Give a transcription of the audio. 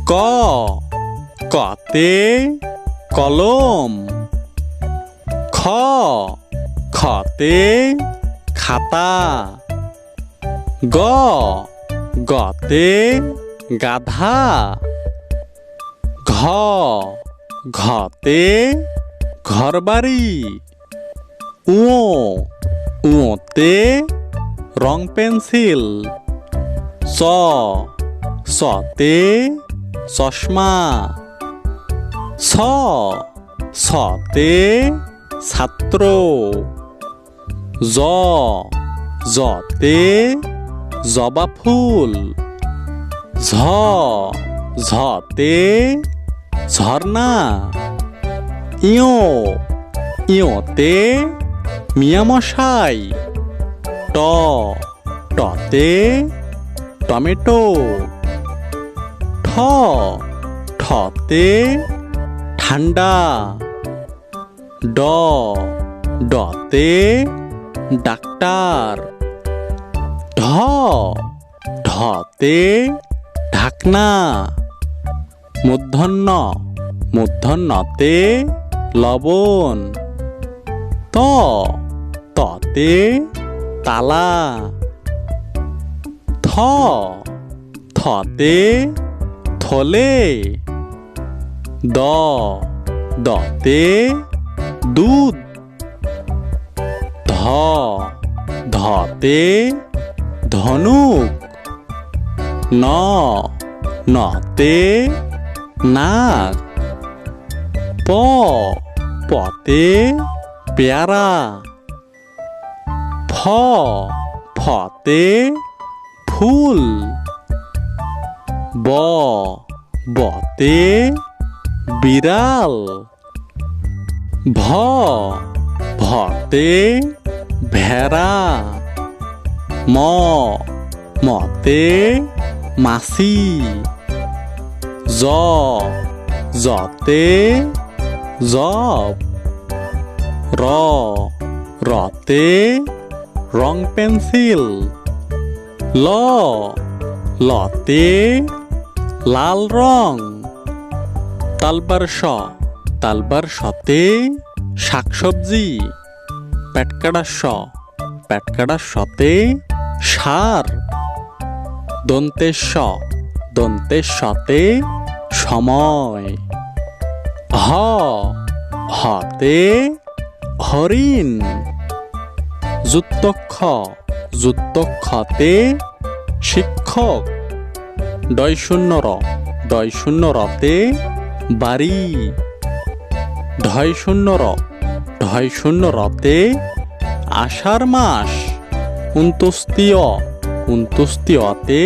ক কতে কলম। খ খতে খাতা। গ গতে গাধা। ঘ ঘতে ঘরবাড়ি। উ উতে রং পেন্সিল। চ চতে চশমা। ছ ছতে ছাত্র। জ জতে জবা ফুল। ঝ ঝতে ঝর্ণা। ইয় ইয়তে মিয়ামশাই। ট টতে টমেটো। ঠ ঠতে ঠান্ডা। ড ডতে ডাক্তার। ঢ ঢতে ঢাকনা। মূর্ধন্য মূর্ধন্যতে লবণ। ত ততে তালা। থ থতে থলে। দ দতে দুধ। ধ ধতে ধনুক। ন নতে নাক। প পতে পেয়ারা। ফ ফতে ফুল। ব বতে বিড়াল। ভ ভতে ভেড়া। ম মতে মাছি। জ জতে জব। র রতে রং পেন্সিল। ল লতে লাল রং। তালবার স তালবার সতে শাকসবজি। পেটকাটার স পেটকাটার সতে সার। দন্তের স দন্তের সতে সময়। হ হতে হরিণ। যুক্তক্ষ যুক্তক্ষতে শিক্ষক। ডয় শূন্য রতে বাড়ি। ঢয় শূন্য রতে আষাঢ় মাস। উনতস্তীয়তে